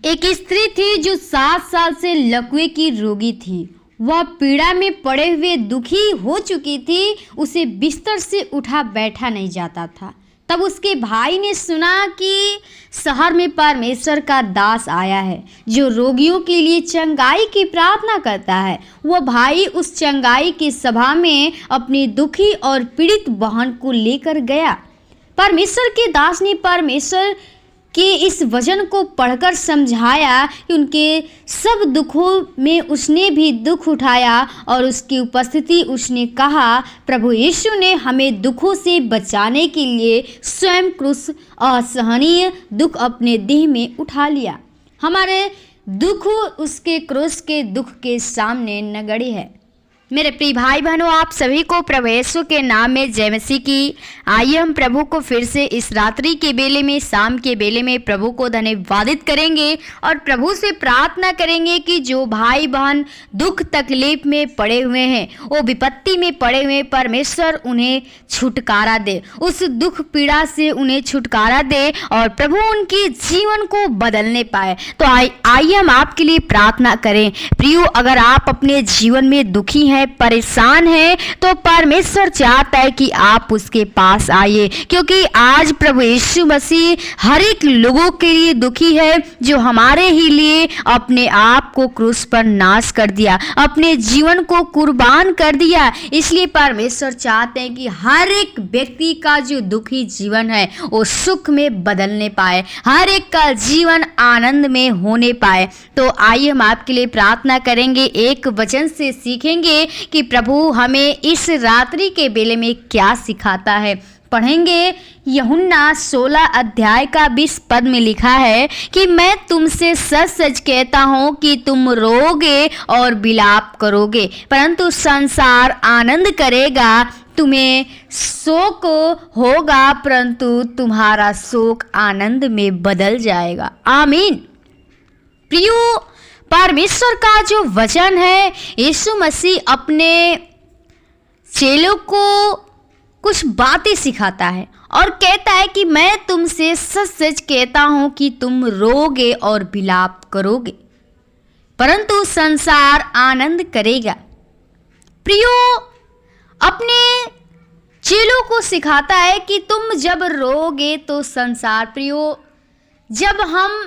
एक स्त्री थी जो 7 साल से लकवे की रोगी थी। वह पीड़ा में पड़े हुए दुखी हो चुकी थी। उसे बिस्तर से उठा बैठा नहीं जाता था। तब उसके भाई ने सुना कि शहर में परमेश्वर का दास आया है जो रोगियों के लिए चंगाई की प्रार्थना करता है। वह भाई उस चंगाई की सभा में अपनी दुखी और पीड़ित बहन को लेकर गया। परमेश्वर के दास ने परमेश्वर के इस वचन को पढ़कर समझाया कि उनके सब दुखों में उसने भी दुख उठाया और उसकी उपस्थिति उसने कहा, प्रभु यीशु ने हमें दुखों से बचाने के लिए स्वयं क्रूस असहनीय दुख अपने देह में उठा लिया। हमारे दुख उसके क्रूस के दुख के सामने नगण्य है। मेरे प्रिय भाई बहनों, आप सभी को प्रभु यीशु के नाम में जय मसीह की। आइए हम प्रभु को फिर से इस रात्रि के बेले में, शाम के बेले में प्रभु को धन्यवादित करेंगे और प्रभु से प्रार्थना करेंगे कि जो भाई बहन दुख तकलीफ में पड़े हुए हैं, वो विपत्ति में पड़े हुए, परमेश्वर उन्हें छुटकारा दे, उस दुख पीड़ा से उन्हें छुटकारा दे और प्रभु उनके जीवन को बदलने पाए। तो आइए हम आपके लिए प्रार्थना करें। प्रियो, अगर आप अपने जीवन में दुखी हैं, परेशान है, तो परमेश्वर चाहता है कि आप उसके पास आइए, क्योंकि आज प्रभु यीशु मसीह हर एक लोगों के लिए दुखी है जो हमारे ही लिए अपने आप को क्रूस पर नाश कर दिया, अपने जीवन को कुर्बान कर दिया। इसलिए परमेश्वर चाहते हैं कि हर एक व्यक्ति का जो दुखी जीवन है वो सुख में बदलने पाए, हर एक का जीवन आनंद में होने पाए। तो आइए हम आपके लिए प्रार्थना करेंगे, एक वचन से सीखेंगे कि प्रभु हमें इस रात्रि के बेले में क्या सिखाता है। पढ़ेंगे यूहन्ना 16 अध्याय का 20 पद में लिखा है कि मैं तुमसे सच सच कहता हूँ कि तुम रोगे और विलाप करोगे, परंतु संसार आनंद करेगा। तुम्हें शोक होगा, परंतु तुम्हारा शोक आनंद में बदल जाएगा। आमीन। प्रियो, परमेश्वर का जो वचन है, यीशु मसीह अपने चेलों को कुछ बातें सिखाता है और कहता है कि मैं तुमसे सच सच कहता हूं कि तुम रोगे और विलाप करोगे, परंतु संसार आनंद करेगा। प्रियो, अपने चेलों को सिखाता है कि तुम जब रोगे तो संसार, प्रियो, जब हम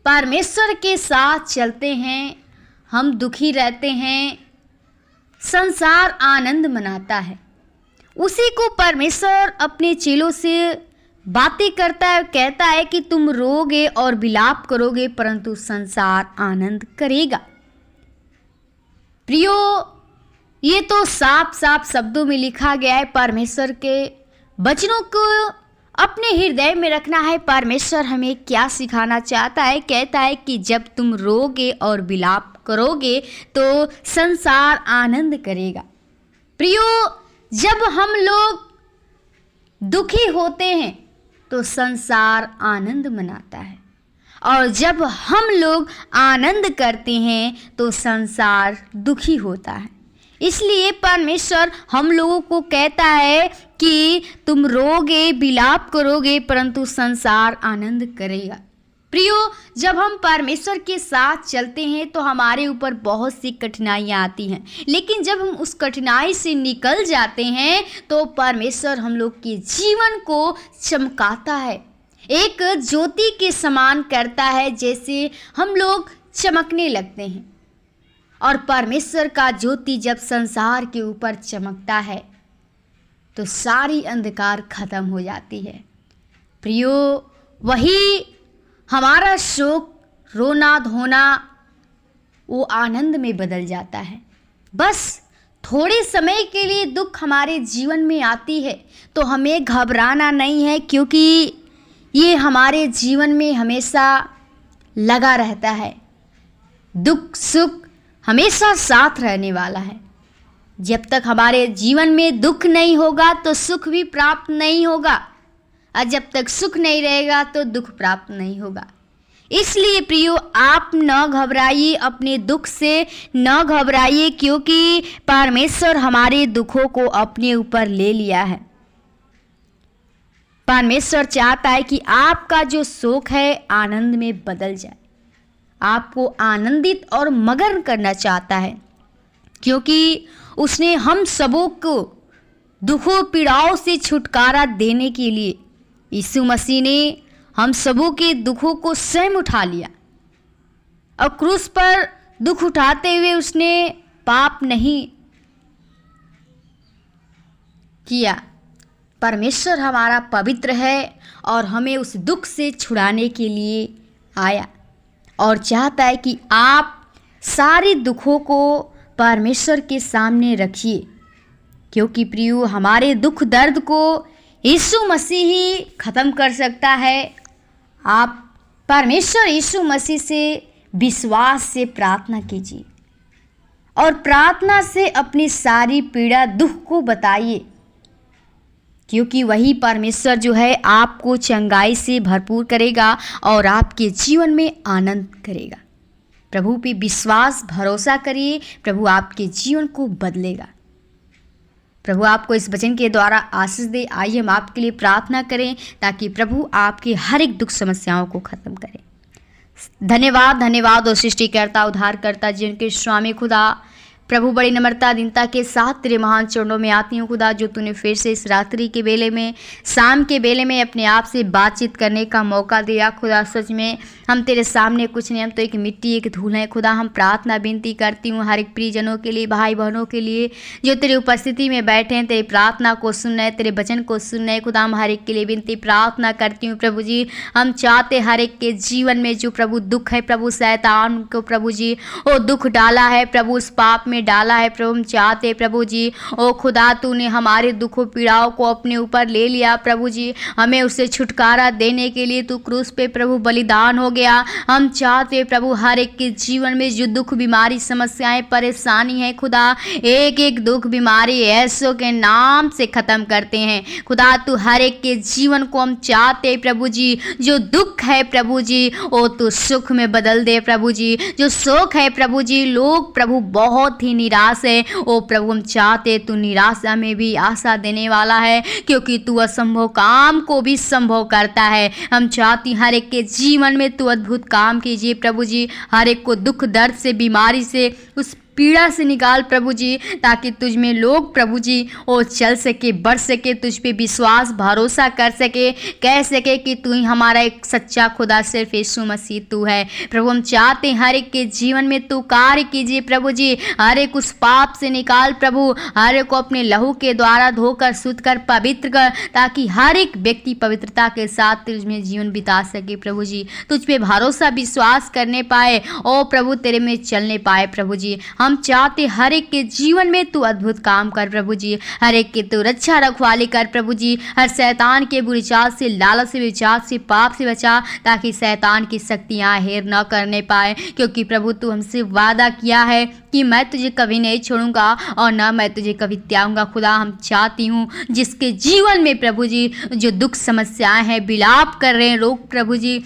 परमेश्वर के साथ चलते हैं, हम दुखी रहते हैं, संसार आनंद मनाता है। उसी को परमेश्वर अपने चेलों से बातें करता है, कहता है कि तुम रोगे और विलाप करोगे, परंतु संसार आनंद करेगा। प्रियो, ये तो साफ साफ शब्दों में लिखा गया है। परमेश्वर के वचनों को अपने हृदय में रखना है। परमेश्वर हमें क्या सिखाना चाहता है? कहता है कि जब तुम रोगे और विलाप करोगे तो संसार आनंद करेगा। प्रियो, जब हम लोग दुखी होते हैं तो संसार आनंद मनाता है, और जब हम लोग आनंद करते हैं तो संसार दुखी होता है। इसलिए परमेश्वर हम लोगों को कहता है कि तुम रोगे विलाप करोगे, परंतु संसार आनंद करेगा। प्रियो, जब हम परमेश्वर के साथ चलते हैं तो हमारे ऊपर बहुत सी कठिनाइयाँ आती हैं, लेकिन जब हम उस कठिनाई से निकल जाते हैं तो परमेश्वर हम लोग के जीवन को चमकाता है, एक ज्योति के समान करता है, जैसे हम लोग चमकने लगते हैं। और परमेश्वर का ज्योति जब संसार के ऊपर चमकता है तो सारी अंधकार खत्म हो जाती है। प्रियो, वही हमारा शोक, रोना धोना, वो आनंद में बदल जाता है। बस थोड़े समय के लिए दुख हमारे जीवन में आती है तो हमें घबराना नहीं है, क्योंकि ये हमारे जीवन में हमेशा लगा रहता है। दुख सुख हमेशा साथ रहने वाला है। जब तक हमारे जीवन में दुख नहीं होगा तो सुख भी प्राप्त नहीं होगा, और जब तक सुख नहीं रहेगा तो दुख प्राप्त नहीं होगा। इसलिए प्रियो, आप न घबराइए, अपने दुख से न घबराइए, क्योंकि परमेश्वर हमारे दुखों को अपने ऊपर ले लिया है। परमेश्वर चाहता है कि आपका जो शोक है आनंद में बदल जाए। आपको आनंदित और मगन करना चाहता है, क्योंकि उसने हम सबों को दुखों पीड़ाओं से छुटकारा देने के लिए यीशु मसीह ने हम सबों के दुखों को स्वयं उठा लिया और क्रूस पर दुख उठाते हुए उसने पाप नहीं किया। परमेश्वर हमारा पवित्र है और हमें उस दुख से छुड़ाने के लिए आया और चाहता है कि आप सारे दुखों को परमेश्वर के सामने रखिए, क्योंकि प्रियो हमारे दुख दर्द को यीशु मसीह ही ख़त्म कर सकता है। आप परमेश्वर यीशु मसीह से विश्वास से प्रार्थना कीजिए और प्रार्थना से अपनी सारी पीड़ा दुख को बताइए, क्योंकि वही परमेश्वर जो है आपको चंगाई से भरपूर करेगा और आपके जीवन में आनंद करेगा। प्रभु पे विश्वास भरोसा करिए, प्रभु आपके जीवन को बदलेगा। प्रभु आपको इस वचन के द्वारा आशीष दे। आइए हम आपके लिए प्रार्थना करें ताकि प्रभु आपके हर एक दुख समस्याओं को ख़त्म करें। धन्यवाद धन्यवाद और सृष्टिकर्ता उद्धारकर्ता जीवन के स्वामी खुदा, प्रभु बड़ी नम्रता दीनता के साथ तेरे महान चरणों में आती हूँ खुदा, जो तूने फिर से इस रात्रि के बेले में, शाम के बेले में अपने आप से बातचीत करने का मौका दिया खुदा। सच में हम तेरे सामने कुछ नहीं, हम तो एक मिट्टी एक धूल हैं खुदा। हम प्रार्थना विनती करती हूँ हर एक प्रियजनों के लिए, भाई बहनों के लिए जो तेरी उपस्थिति में बैठे हैं, तेरी प्रार्थना को सुन रहे, तेरे वचन को सुन रहे खुदा। हम हर एक के लिए विनती प्रार्थना करती हूँ प्रभु जी। हम चाहते हर एक के जीवन में जो प्रभु दुख है, प्रभु शैतान को प्रभु जी वो दुख डाला है, प्रभु उस पाप में डाला है प्रभु। हम चाहते प्रभु जी ओ खुदा तूने हमारे दुखों पीड़ाओं को अपने ऊपर ले लिया प्रभु जी, हमें उससे छुटकारा देने के लिए तू क्रूस पे प्रभु बलिदान हो गया। हम चाहते प्रभु हर एक के जीवन में जो दुख बीमारी समस्याएं परेशानी है खुदा, एक एक दुख बीमारी ऐसों के नाम से खत्म करते हैं खुदा। तू हर एक के जीवन को हम चाहते प्रभु जी, जो दुख है प्रभु जी ओ तू सुख में बदल दे प्रभु जी। जो शोक है प्रभु जी, लोग प्रभु बहुत ही निराश है ओ प्रभु, हम चाहते तू निराशा में भी आशा देने वाला है, क्योंकि तू असंभव काम को भी संभव करता है। हम चाहती हर एक के जीवन में तू अद्भुत काम कीजिए प्रभु जी। हर एक को दुख दर्द से, बीमारी से, उस पीड़ा से निकाल प्रभु जी, ताकि तुझ में लोग प्रभु जी ओ चल सके, बढ़ सके, तुझ पे विश्वास भरोसा कर सके, कह सके कि तू ही हमारा एक सच्चा खुदा, सिर्फ यीशु मसीह तू है प्रभु। हम चाहते हैं हर एक के जीवन में तू कार्य कीजिए प्रभु जी। हर एक उस पाप से निकाल प्रभु, हर एक को अपने लहू के द्वारा धोकर शुद्ध कर पवित्र कर, ताकि हर एक व्यक्ति पवित्रता के साथ तुझ में जीवन बिता सके प्रभु जी। तुझ पे भरोसा विश्वास करने पाए ओ प्रभु, तेरे में चलने पाए प्रभु जी। हम चाहते हर एक के जीवन में तू अद्भुत काम कर प्रभु जी। हर एक की तू रक्षा रखवाली कर प्रभु जी। हर शैतान के बुरी चाल से, लालच से, विचार से, पाप से बचा, ताकि शैतान की शक्तियां हेर न करने पाए, क्योंकि प्रभु तू हमसे वादा किया है कि मैं तुझे कभी नहीं छोड़ूंगा और ना मैं तुझे कभी त्यागूंगा खुदा। हम चाहती हूँ जिसके जीवन में प्रभु जी जो दुख समस्याएं हैं, विलाप कर रहे हैं लोग प्रभु जी,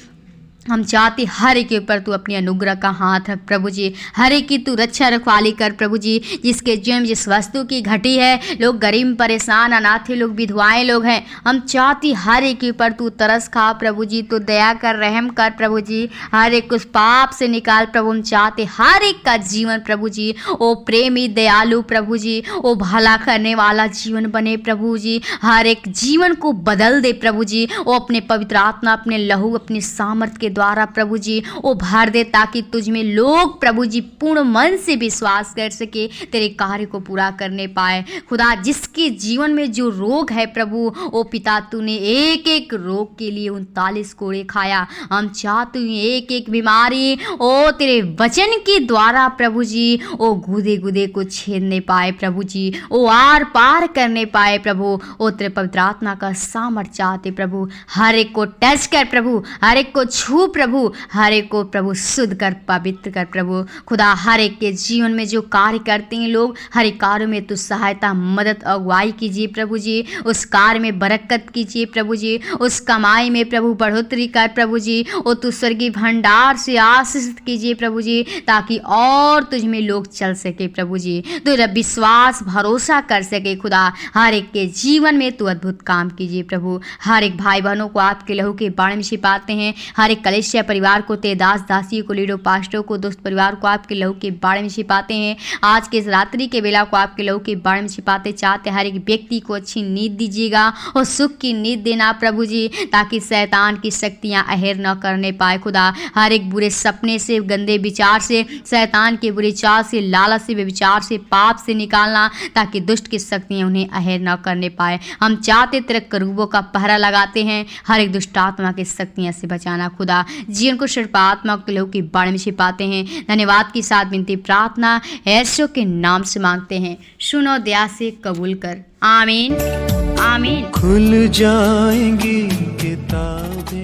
हम चाहते हर एक के ऊपर तू अपनी अनुग्रह का हाथ रख प्रभु जी। हर एक की तू रक्षा रखवाली कर प्रभु जी। जिसके जीवन में जिस वस्तु की घटी है, लोग गरीब परेशान अनाथ लोग, विधवाएं लोग हैं, हम चाहती हर एक के ऊपर तू तरस खा प्रभु जी, तू दया कर, रहम कर प्रभु जी। हर एक उस पाप से निकाल प्रभु। हम चाहते हर एक का जीवन प्रभु जी ओ प्रेमी दयालु प्रभु जी, ओ भला करने वाला जीवन बने प्रभु जी। हर एक जीवन को बदल दे प्रभु जी। ओ अपने पवित्र आत्मा, अपने लहू, अपने सामर्थ्य के द्वारा प्रभु जी वो भर दे, ताकि तुझ में लोग प्रभु जी पूर्ण मन से विश्वास कर सके, तेरे कार्य को पूरा करने पाए खुदा। जिसके जीवन में जो रोग है प्रभु ओ पिता, तूने एक एक रोग के लिए 39 कोड़े खाया। हम चाहते हैं एक एक बीमारी ओ तेरे वचन के द्वारा प्रभु जी ओ गुदे गुदे को छेदने पाए प्रभु जी, ओ आर पार करने पाए प्रभु। ओ तेरे पवित्र आत्मा का सामर्थ्य चाहते प्रभु। हर एक को टच कर प्रभु, हर एक को छू प्रभु, हर एक को प्रभु शुद्ध कर, पवित्र कर प्रभु खुदा। हर एक के जीवन में जो कार्य करते हैं लोग, हर एक कार्य में तू सहायता, मदद, अगुवाई कीजिए प्रभु जी। उस कार्य में बरकत कीजिए प्रभु जी। उस कमाई में प्रभु बढ़ोतरी कर प्रभु जी। ओ तू स्वर्गीय भंडार से आशीषित कीजिए प्रभु जी, ताकि और तुझ में लोग चल सके प्रभु जी, तेरा विश्वास भरोसा कर सके खुदा। हर एक के जीवन में तू अद्भुत काम कीजिए प्रभु। हर एक भाई बहनों को आपके लहू के बाण में छिपाते हैं। हर एक कलेशिया परिवार को, तेदास दासियों को, लीडो पास्टरों को, दोस्त परिवार को आपके लहू के बाड़े में छिपाते हैं। आज के इस रात्रि के बेला को आपके लहू के बाड़े में छिपाते चाहते हर एक व्यक्ति को अच्छी नींद दीजिएगा और सुख की नींद देना प्रभु जी, ताकि शैतान की शक्तियां अहेर न करने पाए खुदा। हर एक बुरे सपने से, गंदे विचार से, शैतान के बुरे चाल से, लालच से, व्यभिचार से, पाप से निकालना, ताकि दुष्ट की शक्तियां उन्हें अहेर न करने पाए। हम चाहते तेरे करूबों का पहरा लगाते हैं, हर एक दुष्ट आत्मा की शक्तियां से बचाना खुदा। जीवन को सर्प आत्मा के लोग के बारे में छिपाते हैं। धन्यवाद के साथ विनती प्रार्थना यीशु के नाम से मांगते हैं, सुनो दया से कबूल कर, आमीन आमीन। खुल जाएंगी किताबें